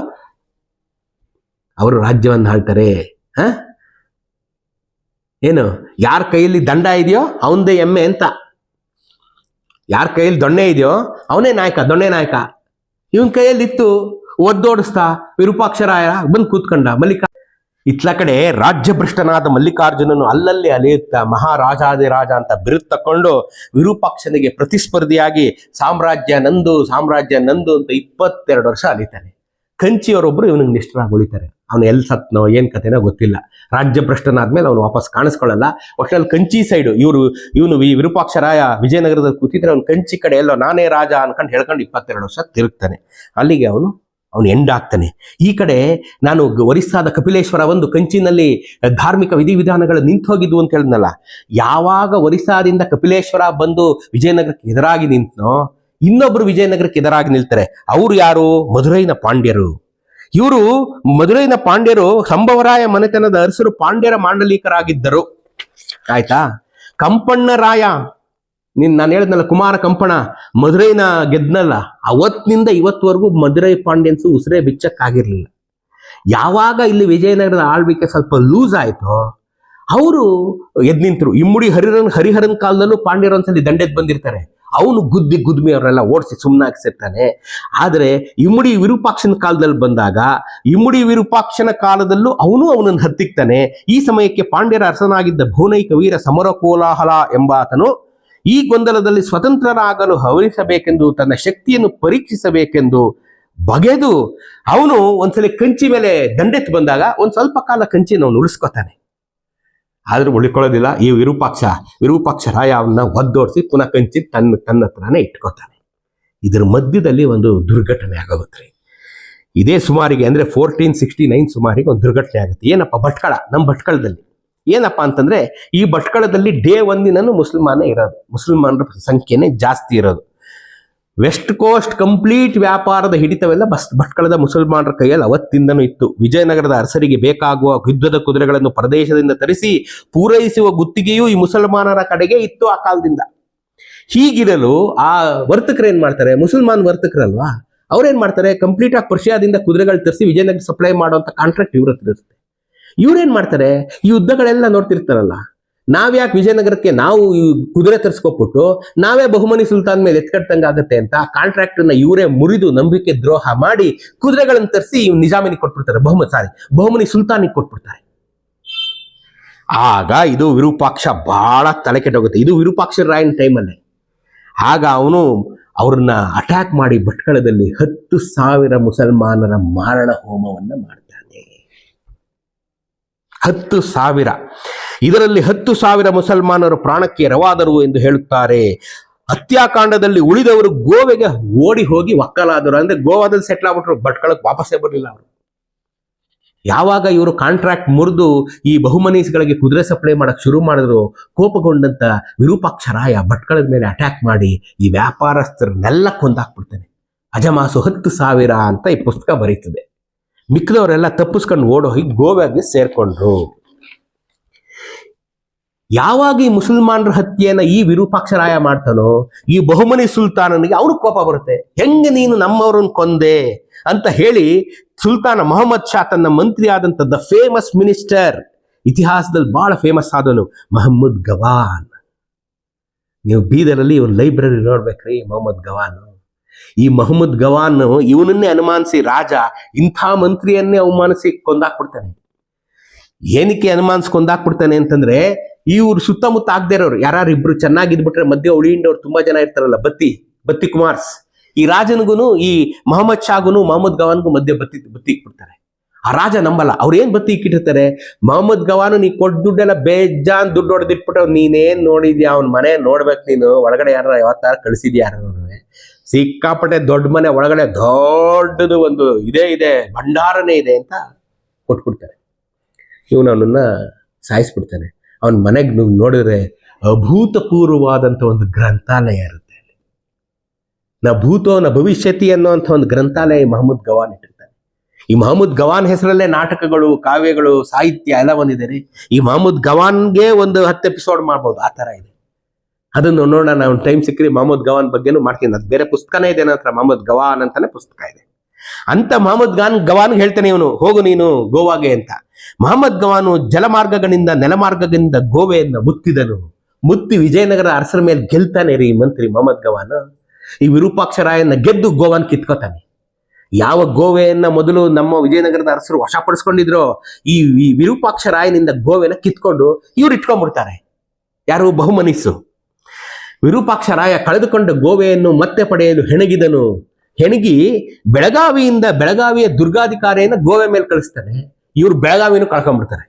S1: ಅವರು ರಾಜ್ಯವನ್ನು ಆಳ್ತಾರೆ. ಏನು, ಯಾರ ಕೈಯಲ್ಲಿ ದಂಡ ಇದೆಯೋ ಅವನದೇ ಎಮ್ಮೆ ಅಂತ. ಯಾರ ಕೈಯಲ್ಲಿ ದೊಣ್ಣೆ ಇದೆಯೋ ಅವನೇ ನಾಯಕ, ದೊಣ್ಣೆ ನಾಯಕ. ಇವನ್ ಕೈಯಲ್ಲಿ ಇತ್ತು, ಒದ್ದೋಡಿಸ್ತಾ ವಿರೂಪಾಕ್ಷರಾಯ ಬಂದು ಕೂತ್ಕೊಂಡ. ಇತ್ಲ ಕಡೆ ರಾಜ್ಯಭ್ರಷ್ಟನಾದ ಮಲ್ಲಿಕಾರ್ಜುನನು ಅಲ್ಲಲ್ಲಿ ಅಲೆಯುತ್ತಾ ಮಹಾರಾಜಾದಿರಾಜ ಅಂತ ಬಿರುದು ತಕೊಂಡು ವಿರೂಪಾಕ್ಷನಿಗೆ ಪ್ರತಿಸ್ಪರ್ಧಿಯಾಗಿ ಸಾಮ್ರಾಜ್ಯ ನಂದು ಅಂತ 22 ವರ್ಷ ಅಲಿತಾನೆ. ಕಂಚಿಯವರೊಬ್ರು ಇವನಿಗೆ ನಿಷ್ಠರಾಗಿ ಉಳಿತಾರೆ. ಅವನು ಎಲ್ಲಿ ಸತ್ನೋ ಏನ್ ಕಥೆನೋ ಗೊತ್ತಿಲ್ಲ. ರಾಜ್ಯಭ್ರಷ್ಟನಾದ್ಮೇಲೆ ಅವನು ವಾಪಸ್ ಕಾಣಿಸ್ಕೊಳ್ಳಲ್ಲ. ಒಟ್ಟಲ್ಲಿ ಕಂಚಿ ಸೈಡು ಇವನು ಈ ವಿರೂಪಾಕ್ಷರಾಯ ವಿಜಯನಗರದಲ್ಲಿ ಕೂತಿದ್ರೆ ಅವ್ನು ಕಂಚಿ ಕಡೆ ಎಲ್ಲೋ ನಾನೇ ರಾಜ ಅನ್ಕೊಂಡು ಹೇಳ್ಕೊಂಡು 22 ವರ್ಷ ತಿರುಗ್ತಾನೆ. ಅಲ್ಲಿಗೆ ಅವನು ಎಂಡ್ ಆಗ್ತಾನೆ. ಈ ಕಡೆ ನಾನು ಒರಿಸ್ಸಾದ ಕಪಿಲೇಶ್ವರ ಒಂದು ಕಂಚಿನಲ್ಲಿ ಧಾರ್ಮಿಕ ವಿಧಿವಿಧಾನಗಳು ನಿಂತು ಹೋಗಿದ್ವು ಅಂತ ಹೇಳಿದ್ನಲ್ಲ, ಯಾವಾಗ ಒರಿಸ್ಸಾದಿಂದ ಕಪಿಲೇಶ್ವರ ಬಂದು ವಿಜಯನಗರಕ್ಕೆ ಎದುರಾಗಿ ನಿಂತನೋ ಇನ್ನೊಬ್ರು ವಿಜಯನಗರಕ್ಕೆ ಎದುರಾಗಿ ನಿಲ್ತಾರೆ. ಅವರು ಯಾರು? ಮಧುರೈನ ಪಾಂಡ್ಯರು. ಇವರು ಮಧುರೈನ ಪಾಂಡ್ಯರು ಸಂಭವರಾಯ ಮನೆತನದ ಅರಸರು ಪಾಂಡ್ಯರ ಮಾಂಡಲಿಕರಾಗಿದ್ದರು. ಆಯ್ತಾ? ಕಂಪಣ್ಣ ರಾಯ, ನಾನು ಹೇಳಿದ್ನಲ್ಲ ಕುಮಾರ ಕಂಪಣ, ಮಧುರೈನ ಗೆದ್ನಲ್ಲ, ಅವತ್ತಿನಿಂದ ಇವತ್ತುವರೆಗೂ ಮಧುರೈ ಪಾಂಡ್ಯನ್ಸು ಉಸಿರೇ ಬಿಚ್ಚಕ್ಕಾಗಿರ್ಲಿಲ್ಲ. ಯಾವಾಗ ಇಲ್ಲಿ ವಿಜಯನಗರದ ಆಳ್ವಿಕೆ ಸ್ವಲ್ಪ ಲೂಸ್ ಆಯ್ತೋ ಅವರು ಎದ್ ನಿಂತರು. ಇಮ್ಮುಡಿ ಹರಿಹರನ್ ಕಾಲದಲ್ಲೂ ಪಾಂಡ್ಯರು ಒಂದ್ಸಲಿ ದಂಡೆದ್ ಬಂದಿರ್ತಾರೆ. ಅವನು ಗುದ್ಮಿ ಅವರೆಲ್ಲ ಓಡಿಸಿ ಸುಮ್ಮನಾಗಿಸಿರ್ತಾನೆ. ಆದರೆ ಇಮ್ಮುಡಿ ವಿರೂಪಾಕ್ಷನ ಕಾಲದಲ್ಲಿ ಬಂದಾಗ ಇಮ್ಮುಡಿ ವಿರೂಪಾಕ್ಷನ ಕಾಲದಲ್ಲೂ ಅವನನ್ನು ಹತ್ತಿಕ್ತಾನೆ. ಈ ಸಮಯಕ್ಕೆ ಪಾಂಡ್ಯರ ಅರಸನಾಗಿದ್ದ ಭುವನೈಕ ವೀರ ಸಮರ ಕೋಲಾಹಲ ಎಂಬಾತನು ಈ ಗೊಂದಲದಲ್ಲಿ ಸ್ವತಂತ್ರರಾಗಲು ಹವಣಿಸಬೇಕೆಂದು ತನ್ನ ಶಕ್ತಿಯನ್ನು ಪರೀಕ್ಷಿಸಬೇಕೆಂದು ಬಗೆದು ಅವನು ಒಂದ್ಸಲಿ ಕಂಚಿ ಮೇಲೆ ದಂಡೆತ್ತು ಬಂದಾಗ ಒಂದ್ ಸ್ವಲ್ಪ ಕಾಲ ಕಂಚಿನ ಅವನು ಉಳಿಸ್ಕೊತಾನೆ. ಆದ್ರೂ ಉಳಿಕೊಳ್ಳೋದಿಲ್ಲ. ಈ ವಿರೂಪಾಕ್ಷರಾಯ ಅವನ್ನ ಒದ್ದೋಡಿಸಿ ಪುನಃ ಕಂಚಿ ತನ್ನ ಹತ್ರನೇ ಇಟ್ಕೋತಾನೆ. ಇದರ ಮಧ್ಯದಲ್ಲಿ ಒಂದು ದುರ್ಘಟನೆ ಆಗೋಗುತ್ತೆ. ಇದೇ ಸುಮಾರಿಗೆ ಅಂದ್ರೆ 1469 ಸುಮಾರಿಗೆ ಒಂದು ದುರ್ಘಟನೆ ಆಗುತ್ತೆ. ಏನಪ್ಪ? ಭಟ್ಕಳ. ನಮ್ಮ ಭಟ್ಕಳದಲ್ಲಿ ಏನಪ್ಪಾ ಅಂತಂದ್ರೆ, ಈ ಭಟ್ಕಳದಲ್ಲಿ ಡೇ 1 ಮುಸಲ್ಮಾನೇ ಇರೋದು. ಮುಸಲ್ಮಾನರ ಸಂಖ್ಯೆನೇ ಜಾಸ್ತಿ ಇರೋದು. ವೆಸ್ಟ್ ಕೋಸ್ಟ್ ಕಂಪ್ಲೀಟ್ ವ್ಯಾಪಾರದ ಹಿಡಿತವೆಲ್ಲ ಭಟ್ಕಳದ ಮುಸಲ್ಮಾನರ ಕೈಯಲ್ಲಿ ಅವತ್ತಿಂದನೂ ಇತ್ತು. ವಿಜಯನಗರದ ಅರಸರಿಗೆ ಬೇಕಾಗುವ ಯುದ್ಧದ ಕುದುರೆಗಳನ್ನು ಪ್ರದೇಶದಿಂದ ತರಿಸಿ ಪೂರೈಸುವ ಗುತ್ತಿಗೆಯೂ ಈ ಮುಸಲ್ಮಾನರ ಕಡೆಗೆ ಇತ್ತು ಆ ಕಾಲದಿಂದ. ಹೀಗಿರಲು ಆ ವರ್ತಕರು ಏನ್ ಮಾಡ್ತಾರೆ? ಮುಸಲ್ಮಾನ್ ವರ್ತಕರಲ್ವಾ, ಅವ್ರೇನ್ ಮಾಡ್ತಾರೆ? ಕಂಪ್ಲೀಟ್ ಆಗಿ ಪರ್ಷಿಯಾದಿಂದ ಕುದುರೆಗಳು ತರಿಸಿ ವಿಜಯನಗರ ಸಪ್ಲೈ ಮಾಡುವಂತ ಕಾಂಟ್ರಾಕ್ಟ್ ಇವ್ರ ಹತ್ರ ಇರುತ್ತೆ. ಇವ್ರೇನ್ ಮಾಡ್ತಾರೆ? ಈ ಯುದ್ಧಗಳೆಲ್ಲ ನೋಡ್ತಿರ್ತಾರಲ್ಲ, ನಾವ್ಯಾಕೆ ವಿಜಯನಗರಕ್ಕೆ ನಾವು ಕುದುರೆ ತರಿಸ್ಕೊಟ್ಬಿಟ್ಟು ನಾವೇ ಬಹುಮನಿ ಸುಲ್ತಾನ್ ಮೇಲೆ ಎತ್ಕಟ್ಟಂಗಾಗತ್ತೆ ಅಂತ ಕಾಂಟ್ರಾಕ್ಟ್ ನ ಇವರೇ ಮುರಿದು ನಂಬಿಕೆ ದ್ರೋಹ ಮಾಡಿ ಕುದುರೆಗಳನ್ನು ತರಿಸಿ ನಿಜಾಮಿನಿಗೆ ಕೊಟ್ಬಿಡ್ತಾರೆ. ಬಹುಮನಿ ಸುಲ್ತಾನಿಗೆ ಕೊಟ್ಬಿಡ್ತಾರೆ. ಆಗ ಇದು ವಿರೂಪಾಕ್ಷ ಬಹಳ ತಲೆ ಕೆಟ್ಟೋಗುತ್ತೆ. ಇದು ವಿರೂಪಾಕ್ಷ ರಾಯನ ಟೈಮಲ್ಲೇ. ಆಗ ಅವನು ಅವ್ರನ್ನ ಅಟ್ಯಾಕ್ ಮಾಡಿ ಭಟ್ಕಳದಲ್ಲಿ 10,000 ಮುಸಲ್ಮಾನರ ಮಾರಣ ಹೋಮವನ್ನ ಮಾಡ್ತಾನೆ. 10,000. ಇದರಲ್ಲಿ 10,000 ಮುಸಲ್ಮಾನರು ಪ್ರಾಣಕ್ಕೆ ಎರವಾದರು ಎಂದು ಹೇಳುತ್ತಾರೆ. ಹತ್ಯಾಕಾಂಡದಲ್ಲಿ ಉಳಿದವರು ಗೋವೆಗೆ ಓಡಿ ಹೋಗಿ ಒಕ್ಕಲಾದರು. ಅಂದ್ರೆ ಗೋವಾದಲ್ಲಿ ಸೆಟ್ಲ್ ಆಗ್ಬಿಟ್ರು, ಭಟ್ಕಳಕ್ಕೆ ವಾಪಸ್ಸೇ ಬರಲಿಲ್ಲ ಅವರು. ಯಾವಾಗ ಇವರು ಕಾಂಟ್ರಾಕ್ಟ್ ಮುರಿದು ಈ ಬಹುಮನೀಸ್ಗಳಿಗೆ ಕುದುರೆ ಸಪ್ಲೈ ಮಾಡಕ್ ಶುರು ಮಾಡಿದ್ರು, ಕೋಪಗೊಂಡಂತ ವಿರೂಪಾಕ್ಷರಾಯ ಭಟ್ಕಳದ ಮೇಲೆ ಅಟ್ಯಾಕ್ ಮಾಡಿ ಈ ವ್ಯಾಪಾರಸ್ಥರನ್ನೆಲ್ಲ ಕೊಂದಾಕ್ಬಿಡ್ತಾನೆ. ಅಜಮಾಸು 10,000 ಅಂತ ಈ ಪುಸ್ತಕ ಬರೀತದೆ. ಮಿಕ್ಕದವರೆಲ್ಲ ತಪ್ಪಿಸ್ಕೊಂಡು ಓಡೋಗಿ ಗೋವಾಗೆ ಸೇರ್ಕೊಂಡ್ರು. ಯಾವಾಗ ಈ ಮುಸಲ್ಮಾನರ ಹತ್ಯೆಯನ್ನ ಈ ವಿರೂಪಾಕ್ಷರಾಯ ಮಾಡ್ತಾನೋ, ಈ ಬಹುಮನಿ ಸುಲ್ತಾನನಿಗೆ ಅವನು ಕೋಪ ಬರುತ್ತೆ. ಹೆಂಗೆ ನೀನು ನಮ್ಮವ್ರನ್ನ ಕೊಂದೆ ಅಂತ ಹೇಳಿ ಸುಲ್ತಾನ ಮೊಹಮ್ಮದ್ ಶಾ ತನ್ನ ಮಂತ್ರಿ ಆದಂತ ದ ಫೇಮಸ್ ಮಿನಿಸ್ಟರ್, ಇತಿಹಾಸದಲ್ಲಿ ಬಹಳ ಫೇಮಸ್ ಆದನು ಮೊಹಮ್ಮದ್ ಗವಾನ್. ನೀವು ಬೀದರಲ್ಲಿ ಇವ್ರ ಲೈಬ್ರರಿ ನೋಡ್ಬೇಕ್ರಿ. ಮೊಹಮ್ಮದ್ ಗವಾನ್, ಈ ಮೊಹಮ್ಮದ್ ಗವಾನ್ ಇವನನ್ನೇ ಅನುಮಾನಿಸಿ ರಾಜ ಇಂಥ ಮಂತ್ರಿಯನ್ನೇ ಅವಮಾನಿಸಿ ಕೊಂದಾಕ್ಬಿಡ್ತಾನೆ. ಏನಕ್ಕೆ ಅನುಮಾನಿಸಿ ಕೊಂದಾಕ್ಬಿಡ್ತಾನೆ ಅಂತಂದ್ರೆ, ಇವ್ರು ಸುತ್ತಮುತ್ತ ಆಗದೆ ಇರೋರು ಯಾರು ಇಬ್ರು ಚೆನ್ನಾಗಿದ್ಬಿಟ್ರೆ ಮಧ್ಯೆ ಉಳಿಯಿಂಡವ್ರು ತುಂಬಾ ಜನ ಇರ್ತಾರಲ್ಲ, ಬತ್ತಿ ಕುಮಾರ್ಸ್, ಈ ರಾಜನಿಗೂ ಈ ಮೊಹಮ್ಮದ್ ಶಾಗುನು ಮೊಹಮ್ಮದ್ ಗವಾನ್ಗೂ ಮಧ್ಯೆ ಬತ್ತಿ ಇಕ್ಬಿಡ್ತಾರೆ. ಆ ರಾಜ ನಂಬಲ್ಲ. ಅವ್ರು ಏನ್ ಬತ್ತಿ ಇಕ್ಕಿಟ್ಟಿರ್ತಾರೆ? ಮೊಹಮ್ಮದ್ ಗವಾನು ನೀ ಕೊಟ್ಟ ದುಡ್ಡೆಲ್ಲ ಬೇಜಾನ್ ದುಡ್ಡು ಹೊಡೆದಿಟ್ಬಿಟ್ಟು ನೀನೇನ್ ನೋಡಿದ್ಯಾ, ಅವ್ನ ಮನೆ ನೋಡ್ಬೇಕು ನೀನು, ಒಳಗಡೆ ಯಾವತ್ತಾರ ಕಳಿಸಿದ್ಯಾ, ಸಿಕ್ಕಾಪಟ್ಟೆ ದೊಡ್ಡ ಮನೆ, ಒಳಗಡೆ ದೊಡ್ಡದು ಒಂದು ಇದೆ ಭಂಡಾರನೇ ಇದೆ ಅಂತ ಕೊಟ್ಬಿಡ್ತಾರೆ. ಇವನು ಅವನನ್ನ ಸಾಯಿಸ್ಬಿಡ್ತಾನೆ. ಅವನ ಮನೆಗೆ ನೀವು ನೋಡಿದ್ರೆ ಅಭೂತಪೂರ್ವವಾದಂಥ ಒಂದು ಗ್ರಂಥಾಲಯ ಇರುತ್ತೆ. ನ ಭೂತೋ ನ ಭವಿಷ್ಯತಿ ಅನ್ನುವಂಥ ಒಂದು ಗ್ರಂಥಾಲಯ ಮಹಮ್ಮದ್ ಗವಾನ್ ಇಟ್ಟಿರ್ತಾನೆ. ಈ ಮಹಮ್ಮದ್ ಗವಾನ್ ಹೆಸರಲ್ಲೇ ನಾಟಕಗಳು, ಕಾವ್ಯಗಳು, ಸಾಹಿತ್ಯ ಎಲ್ಲ ಬಂದಿದೆ. ಈ ಮಹಮ್ಮದ್ ಗವಾನ್ಗೆ ಒಂದು 10 ಎಪಿಸೋಡ್ ಮಾಡ್ಬೋದು, ಆ ಥರ ಇದೆ. ಅದನ್ನು ನೋಡೋಣ, ನಾವು ಟೈಮ್ ಸಿಕ್ಕರೆ ಮಹಮ್ಮದ್ ಗವಾನ್ ಬಗ್ಗೆನೂ ಮಾಡ್ತೀನಿ. ಅದು ಬೇರೆ ಪುಸ್ತಕನೇ ಇದೆ ನನ್ನ ಹತ್ರ, ಮಹಮ್ಮದ್ ಗವಾನ್ ಅಂತಾನೆ ಪುಸ್ತಕ ಇದೆ. ಅಂತ ಮಹಮ್ಮದ್ ಗವಾನ್ ಹೇಳ್ತಾನೆ ಇವನು, ಹೋಗು ನೀನು ಗೋವಾಗೆ ಅಂತ. ಮಹಮ್ಮದ್ ಗವಾನು ಜಲಮಾರ್ಗಗಳಿಂದ ನೆಲಮಾರ್ಗಗಳಿಂದ ಗೋವೆಯನ್ನು ಮುತ್ತಿ ವಿಜಯನಗರ ಅರಸರ ಮೇಲೆ ಗೆಲ್ತಾನೆ ರೀ ಮಂತ್ರಿ ಮಹಮ್ಮದ್ ಗವಾನ್. ಈ ವಿರೂಪಾಕ್ಷರಾಯನ್ನ ಗೆದ್ದು ಗೋವಾನ್ ಕಿತ್ಕೋತಾನೆ. ಯಾವ ಗೋವೆಯನ್ನ ಮೊದಲು ನಮ್ಮ ವಿಜಯನಗರದ ಅರಸರು ವಶಪಡಿಸ್ಕೊಂಡಿದ್ರೋ, ಈ ವಿರೂಪಾಕ್ಷರಾಯನಿಂದ ಗೋವೆನ ಕಿತ್ಕೊಂಡು ಇವ್ರು ಇಟ್ಕೊಂಡ್ಬಿಡ್ತಾರೆ. ಯಾರು? ಬಹುಮನಿಸ್ಸು. ವಿರೂಪಾಕ್ಷರಾಯ ಕಳೆದುಕೊಂಡ ಗೋವೆಯನ್ನು ಮತ್ತೆ ಪಡೆಯಲು ಹೆಣಗಿ ಬೆಳಗಾವಿಯ ದುರ್ಗಾಧಿಕಾರಿಯನ್ನ ಗೋವೆ ಮೇಲೆ ಕಳಿಸ್ತಾನೆ. ಇವ್ರು ಬೆಳಗಾವಿನೂ ಕಳ್ಕೊಂಡ್ಬಿಡ್ತಾರೆ.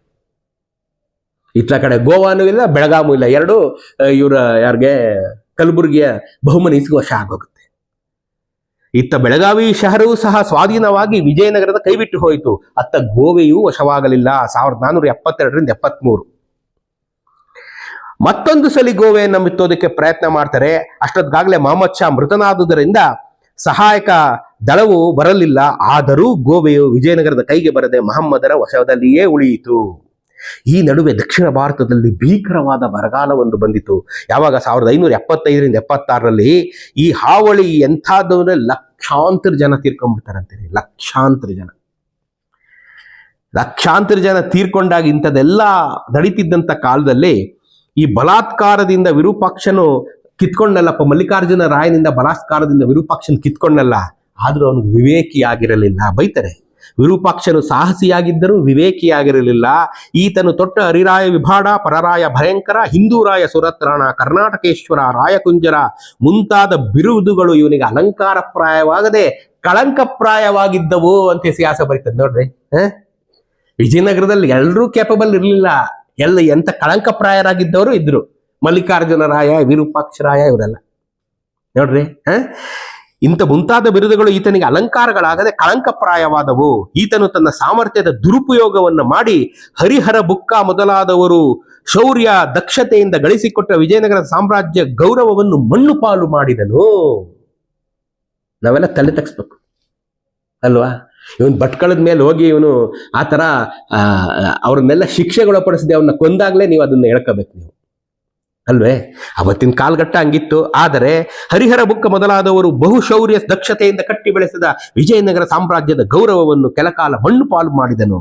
S1: ಇಟ್ಲ ಕಡೆ ಗೋವಾನೂ ಇಲ್ಲ, ಬೆಳಗಾವೂ ಇಲ್ಲ. ಎರಡು ಇವರ ಯಾರಿಗೆ ಕಲಬುರಗಿಯ ಬಹುಮನಸ್ಸಿಗೆ ವಶ ಆಗೋಗುತ್ತೆ. ಇತ್ತ ಬೆಳಗಾವಿ ಶಹರವೂ ಸಹ ಸ್ವಾಧೀನವಾಗಿ ವಿಜಯನಗರದ ಕೈಬಿಟ್ಟು ಹೋಯಿತು. ಅತ್ತ ಗೋವೆಯೂ ವಶವಾಗಲಿಲ್ಲ. 1472ರಿಂದ 73 ಮತ್ತೊಂದು ಸಲಿ ಗೋವೆಯನ್ನು ಮಿತ್ತೋದಕ್ಕೆ ಪ್ರಯತ್ನ ಮಾಡ್ತಾರೆ. ಅಷ್ಟೊತ್ತಿಗಾಗಲೇ ಮಹಮ್ಮದ್ ಶಾ ಮೃತನಾದುದರಿಂದ ಸಹಾಯಕ ದಳವು ಬರಲಿಲ್ಲ. ಆದರೂ ಗೋವೆಯು ವಿಜಯನಗರದ ಕೈಗೆ ಬರದೆ ಮಹಮ್ಮದರ ವಶದಲ್ಲಿಯೇ ಉಳಿಯಿತು. ಈ ನಡುವೆ ದಕ್ಷಿಣ ಭಾರತದಲ್ಲಿ ಭೀಕರವಾದ ಬರಗಾಲ ಒಂದು ಬಂದಿತು. ಯಾವಾಗ? 1575ರಿಂದ 76ರಲ್ಲಿ. ಈ ಹಾವಳಿ ಎಂಥದ್ದು ಅಂದ್ರೆ ಲಕ್ಷಾಂತರ ಜನ ತೀರ್ಕೊಂಡ್ಬಿಡ್ತಾರಂತೇಳಿ. ಲಕ್ಷಾಂತರ ಜನ ತೀರ್ಕೊಂಡಾಗ ಇಂಥದ್ದೆಲ್ಲ ನಡೀತಿದ್ದಂಥ ಕಾಲದಲ್ಲಿ ಈ ಬಲಾತ್ಕಾರದಿಂದ ವಿರೂಪಾಕ್ಷನು ಕಿತ್ಕೊಂಡಲ್ಲಪ್ಪ, ಮಲ್ಲಿಕಾರ್ಜುನ ರಾಯನಿಂದ ಬಲಾತ್ಕಾರದಿಂದ ವಿರೂಪಾಕ್ಷನ್ ಕಿತ್ಕೊಂಡಲ್ಲ. ಆದ್ರೂ ಅವನಿಗೆ ವಿವೇಕಿಯಾಗಿರಲಿಲ್ಲ. ಬೈತಾರೆ, ವಿರೂಪಾಕ್ಷನು ಸಾಹಸಿಯಾಗಿದ್ದರೂ ವಿವೇಕಿಯಾಗಿರಲಿಲ್ಲ. ಈತನು ತೊಟ್ಟ ಹರಿರಾಯ ವಿಭಾಡ, ಪರರಾಯ ಭಯಂಕರ, ಹಿಂದೂರಾಯ ಸುರತ್ರಾಣ, ಕರ್ನಾಟಕೇಶ್ವರ, ರಾಯಕುಂಜರ ಮುಂತಾದ ಬಿರುದುಗಳು ಇವನಿಗೆ ಅಲಂಕಾರಪ್ರಾಯವಾಗದೆ ಕಳಂಕಪ್ರಾಯವಾಗಿದ್ದವು ಅಂತ ಇತಿಹಾಸ ಬರೀತದೆ ನೋಡ್ರಿ. ವಿಜಯನಗರದಲ್ಲಿ ಎಲ್ಲರೂ ಕೇಪಬಲ್ ಇರಲಿಲ್ಲ, ಎಂತ ಕಳಂಕಪ್ರಾಯರಾಗಿದ್ದವರು ಇದ್ರು. ಮಲ್ಲಿಕಾರ್ಜುನ ರಾಯ, ವಿರೂಪಾಕ್ಷರಾಯ ಇವರೆಲ್ಲ ನೋಡ್ರಿ. ಇಂಥ ಮುಂತಾದ ಬಿರುದುಗಳು ಈತನಿಗೆ ಅಲಂಕಾರಗಳಾಗದೆ ಕಳಂಕಪ್ರಾಯವಾದವು. ಈತನು ತನ್ನ ಸಾಮರ್ಥ್ಯದ ದುರುಪಯೋಗವನ್ನು ಮಾಡಿ ಹರಿಹರ ಬುಕ್ಕ ಮೊದಲಾದವರು ಶೌರ್ಯ ದಕ್ಷತೆಯಿಂದ ಗಳಿಸಿಕೊಟ್ಟ ವಿಜಯನಗರ ಸಾಮ್ರಾಜ್ಯ ಗೌರವವನ್ನು ಮಣ್ಣು ಪಾಲು ಮಾಡಿದನು. ನಾವೆಲ್ಲ ತಲೆ ತಗ್ಸ್ಬೇಕು ಅಲ್ವಾ? ಇವನು ಭಟ್ಕಳದ ಮೇಲೆ ಹೋಗಿ ಇವನು ಆ ಥರ ಅವ್ರನ್ನೆಲ್ಲ ಶಿಕ್ಷೆಗೊಳಪಡಿಸದೆ ಅವನ್ನ ಕೊಂದಾಗ್ಲೇ ನೀವು ಅದನ್ನ ಹೇಳ್ಕೋಬೇಕು ನೀವು ಅಲ್ವೇ? ಅವತ್ತಿನ ಕಾಲಘಟ್ಟ ಹಂಗಿತ್ತು. ಆದರೆ ಹರಿಹರ ಬುಕ್ಕ ಮೊದಲಾದವರು ಬಹುಶೌರ್ಯ ದಕ್ಷತೆಯಿಂದ ಕಟ್ಟಿ ಬೆಳೆಸಿದ ವಿಜಯನಗರ ಸಾಮ್ರಾಜ್ಯದ ಗೌರವವನ್ನು ಕೆಲಕಾಲ ಮಣ್ಣು ಪಾಲು ಮಾಡಿದನು.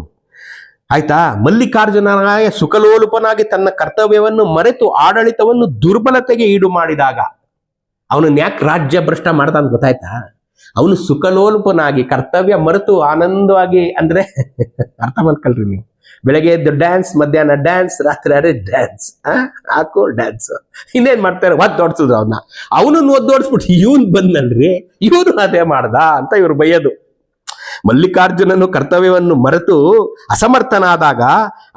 S1: ಆಯ್ತಾ? ಮಲ್ಲಿಕಾರ್ಜುನರಾಯ ಸುಖಲೋಲುಪನಾಗಿ ತನ್ನ ಕರ್ತವ್ಯವನ್ನು ಮರೆತು ಆಡಳಿತವನ್ನು ದುರ್ಬಲತೆಗೆ ಈಡು ಮಾಡಿದಾಗ ಅವನನ್ನ ಯಾಕೆ ರಾಜ್ಯ ಭ್ರಷ್ಟ ಮಾಡ್ದ ಅಂತ ಗೊತ್ತಾಯ್ತಾ? ಅವನು ಸುಖಲೋಲುಪನಾಗಿ ಕರ್ತವ್ಯ ಮರೆತು ಆನಂದವಾಗಿ, ಅಂದ್ರೆ ಅರ್ಥ ಮಾಡ್ಕೊಳ್ರಿ ನೀವು. ಬೆಳಗ್ಗೆ ಎದ್ದು ಡ್ಯಾನ್ಸ್, ಮಧ್ಯಾಹ್ನ ಡ್ಯಾನ್ಸ್, ರಾತ್ರಿ ಡ್ಯಾನ್ಸ್, ಹಾಕೋ ಡ್ಯಾನ್ಸ್. ಇನ್ನೇನ್ ಮಾಡ್ತಾರೆ? ಒದ್ದೋಡ್ಸಿದ್ರು ಅವನನ್ನು ಒದ್ದೋಡಿಸ್ಬಿಟ್ಟು ಇವನ್ ಬಂದಲ್ರಿ, ಇವನು ಅದೇ ಮಾಡ್ದ ಅಂತ ಇವ್ರು ಬೈಯೋದು. ಮಲ್ಲಿಕಾರ್ಜುನನು ಕರ್ತವ್ಯವನ್ನು ಮರೆತು ಅಸಮರ್ಥನಾದಾಗ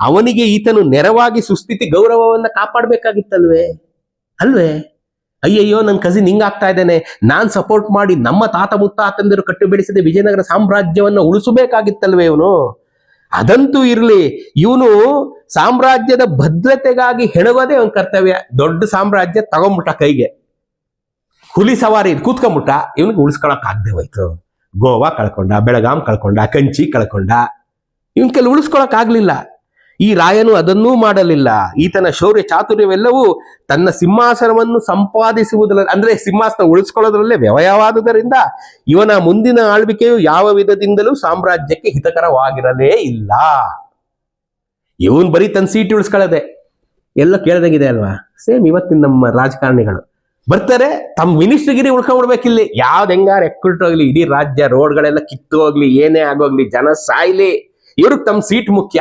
S1: ಅವನಿಗೆ ಈತನು ನೆರವಾಗಿ ಸುಸ್ಥಿತಿ ಗೌರವವನ್ನ ಕಾಪಾಡ್ಬೇಕಾಗಿತ್ತಲ್ವೇ? ಅಯ್ಯಯ್ಯೋ, ನನ್ನ ಕಸಿನ್ ಹಿಂಗಾಗ್ತಾ ಇದ್ದೇನೆ, ನಾನ್ ಸಪೋರ್ಟ್ ಮಾಡಿ ನಮ್ಮ ತಾತ ಮುತ್ತಾತಂದಿರು ಕಟ್ಟಿ ಬೆಳೆಸಿದ ವಿಜಯನಗರ ಸಾಮ್ರಾಜ್ಯವನ್ನ ಉಳಿಸಬೇಕಾಗಿತ್ತಲ್ವೇ ಇವನು? ಅದಂತೂ ಇರ್ಲಿ, ಇವನು ಸಾಮ್ರಾಜ್ಯದ ಭದ್ರತೆಗಾಗಿ ಹೆಣಗೋದೇ ಅವನ ಕರ್ತವ್ಯ. ದೊಡ್ಡ ಸಾಮ್ರಾಜ್ಯ ತಗೊಂಬಿಟ್ಟ ಕೈಗೆ, ಹುಲಿ ಸವಾರಿ ಕೂತ್ಕೊಂಡ್ಬಿಟ್ಟ, ಇವನಿಗೆ ಉಳಿಸ್ಕೊಳಕ್ ಆಗದೆ ಹೋಯ್ತು. ಗೋವಾ ಕಳ್ಕೊಂಡ, ಬೆಳಗಾಂ ಕಳ್ಕೊಂಡ, ಕಂಚಿ ಕಳ್ಕೊಂಡ, ಇವನ್ ಕೆಲ ಉಳಿಸ್ಕೊಳಕ್ ಆಗ್ಲಿಲ್ಲ. ಈ ರಾಯನು ಅದನ್ನೂ ಮಾಡಲಿಲ್ಲ. ಈತನ ಶೌರ್ಯ ಚಾತುರ್ಯವೆಲ್ಲವೂ ತನ್ನ ಸಿಂಹಾಸನವನ್ನು ಸಂಪಾದಿಸುವುದರಲ್ಲಿ, ಅಂದ್ರೆ ಸಿಂಹಾಸನ ಉಳಿಸ್ಕೊಳ್ಳೋದ್ರಲ್ಲೇ ವ್ಯಯವಾದುದರಿಂದ ಇವನ ಮುಂದಿನ ಆಳ್ವಿಕೆಯು ಯಾವ ವಿಧದಿಂದಲೂ ಸಾಮ್ರಾಜ್ಯಕ್ಕೆ ಹಿತಕರವಾಗಿರಲೇ ಇಲ್ಲ. ಇವನ್ ಬರೀ ತನ್ನ ಸೀಟ್ ಉಳಿಸ್ಕೊಳ್ಳದೆ ಎಲ್ಲ ಕೇಳ್ದಂಗಿದೆ ಅಲ್ವಾ? ಸೇಮ್ ಇವತ್ತಿನ ನಮ್ಮ ರಾಜಕಾರಣಿಗಳು ಬರ್ತಾರೆ, ತಮ್ಮ ಮಿನಿಸ್ಟ್ರಿಗಿರಿ ಉಳ್ಕೊಂಡ್ಬಿಡ್ಬೇಕಿಲ್ಲಿ. ಯಾವ್ದು ಹೆಂಗಾರ ಎಕ್ಕುಟ್ಟೋಗ್ಲಿ, ಇಡೀ ರಾಜ್ಯ ರೋಡ್ಗಳೆಲ್ಲ ಕಿತ್ತು ಹೋಗ್ಲಿ, ಏನೇ ಆಗೋಗ್ಲಿ, ಜನ ಸಾಯ್ಲಿ, ಇವ್ರಿಗೆ ತಮ್ಮ ಸೀಟ್ ಮುಖ್ಯ.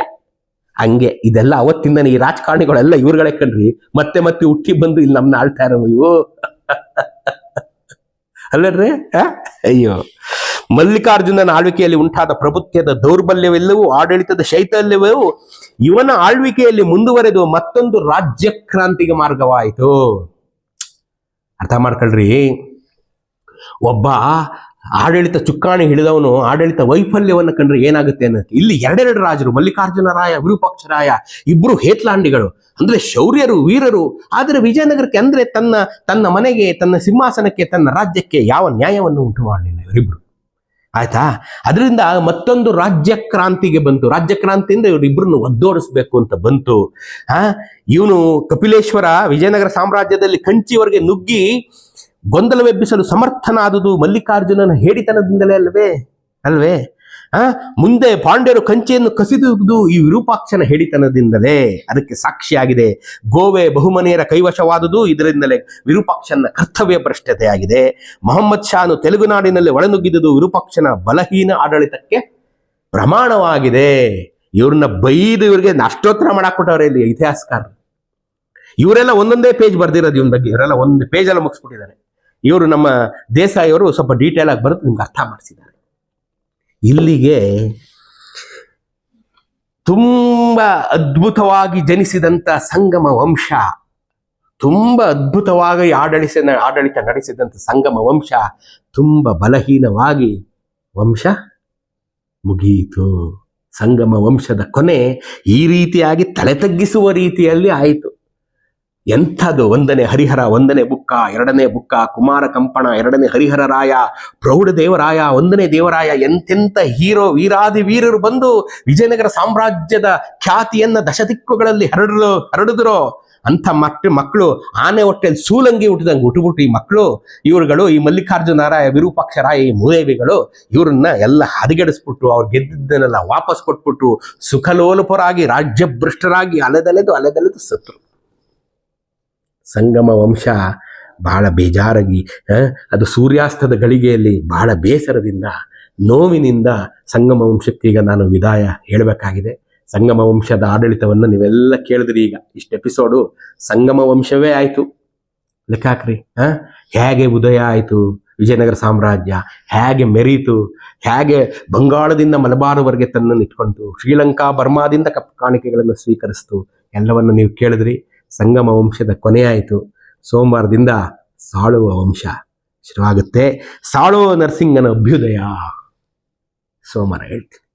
S1: ಹಂಗೆ ಇದೆಲ್ಲ ಅವತ್ತಿಂದನೇ ಈ ರಾಜಕಾರಣಿಗಳೆಲ್ಲ ಇವ್ರುಗಳೇ ಕಣ್ರಿ. ಮತ್ತೆ ಹುಟ್ಟಿ ಬಂದು ಇಲ್ಲಿ ನಮ್ನ ಆಳ್ತಾ ಇರೋ ಇವು ಅಲ್ಲರ್ರಿ. ಅಯ್ಯೋ, ಮಲ್ಲಿಕಾರ್ಜುನನ ಆಳ್ವಿಕೆಯಲ್ಲಿ ಉಂಟಾದ ಪ್ರಭುತ್ವದ ದೌರ್ಬಲ್ಯವೆಲ್ಲವೂ, ಆಡಳಿತದ ಶೈಥಲ್ಯವೂ ಇವನ ಆಳ್ವಿಕೆಯಲ್ಲಿ ಮುಂದುವರೆದು ಮತ್ತೊಂದು ರಾಜ್ಯ ಕ್ರಾಂತಿಗೆ ಮಾರ್ಗವಾಯಿತು. ಅರ್ಥ ಮಾಡ್ಕೊಳ್ರಿ, ಒಬ್ಬ ಆಡಳಿತ ಚುಕ್ಕಾಣಿ ಹಿಡಿದವನು ಆಡಳಿತ ವೈಫಲ್ಯವನ್ನು ಕಂಡ್ರೆ ಏನಾಗುತ್ತೆ ಅನ್ನೋದು. ಇಲ್ಲಿ ಎರಡೆರಡು ರಾಜರು, ಮಲ್ಲಿಕಾರ್ಜುನ ರಾಯ, ವಿರೂಪಾಕ್ಷ ರಾಯ, ಇಬ್ರು ಹೇತ್ಲಾಂಡಿಗಳು, ಅಂದ್ರೆ ಶೌರ್ಯರು, ವೀರರು. ಆದರೆ ವಿಜಯನಗರಕ್ಕೆ ಅಂದ್ರೆ ತನ್ನ ಮನೆಗೆ, ತನ್ನ ಸಿಂಹಾಸನಕ್ಕೆ, ತನ್ನ ರಾಜ್ಯಕ್ಕೆ ಯಾವ ನ್ಯಾಯವನ್ನು ಉಂಟು ಮಾಡಲಿಲ್ಲ ಇವರಿಬ್ರು. ಆಯ್ತಾ? ಅದರಿಂದ ಮತ್ತೊಂದು ರಾಜ್ಯ ಕ್ರಾಂತಿಗೆ ಬಂತು. ರಾಜ್ಯ ಕ್ರಾಂತಿ ಅಂದ್ರೆ ಇವರಿಬ್ಬರನ್ನು ಒದ್ದೋಡಿಸ್ಬೇಕು ಅಂತ ಬಂತು. ಇವನು ಕಪಿಲೇಶ್ವರ ವಿಜಯನಗರ ಸಾಮ್ರಾಜ್ಯದಲ್ಲಿ ಕಂಚಿಯವರೆಗೆ ನುಗ್ಗಿ ಗೊಂದಲವೆಬ್ಬಿಸಲು ಸಮರ್ಥನಾದುದು ಮಲ್ಲಿಕಾರ್ಜುನನ ಹೇಡಿತನದಿಂದಲೇ ಅಲ್ವೇ? ಮುಂದೆ ಪಾಂಡ್ಯರು ಕಂಚಿಯನ್ನು ಕಸಿದುದು ಈ ವಿರೂಪಾಕ್ಷನ ಹೇಡಿತನದಿಂದಲೇ. ಅದಕ್ಕೆ ಸಾಕ್ಷಿಯಾಗಿದೆ ಗೋವೆ ಬಹುಮನೆಯರ ಕೈವಶವಾದುದು ಇದರಿಂದಲೇ. ವಿರೂಪಾಕ್ಷನ ಕರ್ತವ್ಯ ಭ್ರಷ್ಟತೆಯಾಗಿದೆ. ಮೊಹಮ್ಮದ್ ಶಾನು ತೆಲುಗುನಾಡಿನಲ್ಲಿ ಒಳನುಗ್ಗಿದುದು ವಿರೂಪಾಕ್ಷನ ಬಲಹೀನ ಆಡಳಿತಕ್ಕೆ ಪ್ರಮಾಣವಾಗಿದೆ. ಇವ್ರನ್ನ ಬೈದು ಇವ್ರಿಗೆ ಅಷ್ಟೋತ್ತರ ಮಾಡಾಕ್ಬಿಟ್ಟವ್ರೆ ಇಲ್ಲಿ ಇತಿಹಾಸಕಾರರು. ಇವರೆಲ್ಲ ಒಂದೊಂದೇ ಪೇಜ್ ಬರ್ದಿರೋದು ಇವನ ಬಗ್ಗೆ. ಇವರೆಲ್ಲ ಒಂದು ಪೇಜ್ ಎಲ್ಲ ಮುಗಿಸ್ಬಿಟ್ಟಿದ್ದಾರೆ. ಇವರು ನಮ್ಮ ದೇಸಾಯಿಯವರು ಸ್ವಲ್ಪ ಡೀಟೇಲ್ ಆಗಿ ಬರೆದು ನಿಮ್ಗೆ ಅರ್ಥ ಮಾಡಿಸಿದ್ದಾರೆ. ಇಲ್ಲಿಗೆ ತುಂಬಾ ಅದ್ಭುತವಾಗಿ ಜನಿಸಿದಂತ ಸಂಗಮ ವಂಶ, ತುಂಬಾ ಅದ್ಭುತವಾಗಿ ಆಡಳಿತ ನಡೆಸಿದಂತ ಸಂಗಮ ವಂಶ ತುಂಬಾ ಬಲಹೀನವಾಗಿ ವಂಶ ಮುಗಿಯಿತು. ಸಂಗಮ ವಂಶದ ಕೊನೆ ಈ ರೀತಿಯಾಗಿ ತಲೆ ತಗ್ಗಿಸುವ ರೀತಿಯಲ್ಲಿ ಆಯಿತು. ಎಂಥದ್ದು! 1ನೇ ಹರಿಹರ, 1ನೇ ಬುಕ್ಕ, 2ನೇ ಬುಕ್ಕ, ಕುಮಾರ ಕಂಪಣ, 2ನೇ ಹರಿಹರ ರಾಯ, ಪ್ರೌಢ ದೇವರಾಯ, 1ನೇ ದೇವರಾಯ, ಎಂತೆಂಥ ವೀರಾದಿ ವೀರರು ಬಂದು ವಿಜಯನಗರ ಸಾಮ್ರಾಜ್ಯದ ಖ್ಯಾತಿಯನ್ನ ದಶದಿಕ್ಕುಗಳಲ್ಲಿ ಹರಡಿದ್ರು. ಅಂಥ ಮಕ್ಕಳು ಆನೆ ಹೊಟ್ಟೆಯಲ್ಲಿ ಸೂಲಂಗಿ ಹುಟ್ಟಿದಂಗೆ ಹುಟ್ಟುಬಿಟ್ಟು ಈ ಮಕ್ಕಳು, ಇವರುಗಳು, ಈ ಮಲ್ಲಿಕಾರ್ಜುನ ರಾಯ, ವಿರೂಪಾಕ್ಷ ರಾಯ, ಈ ಮೂದೇವಿಗಳು ಇವ್ರನ್ನ ಎಲ್ಲ ಹದಗೆಡಿಸ್ಬಿಟ್ಟು ಅವ್ರು ಗೆದ್ದಿದ್ದನ್ನೆಲ್ಲ ವಾಪಸ್ ಕೊಟ್ಬಿಟ್ಟು ಸುಖಲೋಲುಪರಾಗಿ ರಾಜ್ಯಭ್ರಷ್ಟರಾಗಿ ಅಲೆದಲೆದು ಸತ್ರು. ಸಂಗಮ ವಂಶ ಬಹಳ ಬೇಜಾರಾಗಿ, ಅದು ಸೂರ್ಯಾಸ್ತದ ಗಳಿಗೆಯಲ್ಲಿ ಬಹಳ ಬೇಸರದಿಂದ, ನೋವಿನಿಂದ ಸಂಗಮ ವಂಶಕ್ಕೆ ಈಗ ನಾನು ವಿದಾಯ ಹೇಳಬೇಕಾಗಿದೆ. ಸಂಗಮ ವಂಶದ ಆಡಳಿತವನ್ನು ನೀವೆಲ್ಲ ಕೇಳಿದ್ರಿ. ಈಗ ಇಷ್ಟು ಎಪಿಸೋಡು ಸಂಗಮ ವಂಶವೇ ಆಯಿತು. ಲೆಕ್ಕ ಹಾಕ್ರಿ. ಹೇಗೆ ಉದಯ ಆಯಿತು ವಿಜಯನಗರ ಸಾಮ್ರಾಜ್ಯ, ಹೇಗೆ ಮೆರೀತು, ಹೇಗೆ ಬಂಗಾಳದಿಂದ ಮಲಬಾರ್ವರೆಗೆ ತನ್ನನ್ನು ಇಟ್ಕೊಂತು, ಶ್ರೀಲಂಕಾ ಬರ್ಮಾದಿಂದ ಕಪ್ಪು ಕಾಣಿಕೆಗಳನ್ನು ಸ್ವೀಕರಿಸ್ತು, ಎಲ್ಲವನ್ನು ನೀವು ಕೇಳಿದ್ರಿ. ಸಂಗಮ ವಂಶದ ಕೊನೆಯಾಯಿತು. ಸೋಮವಾರದಿಂದ ಸಾಳುವ ವಂಶ ಶುರುವಾಗುತ್ತೆ. ಸಾಳುವ ನರಸಿಂಗನ ಅಭ್ಯುದಯ ಸೋಮವಾರ ಹೇಳ್ತೀನಿ.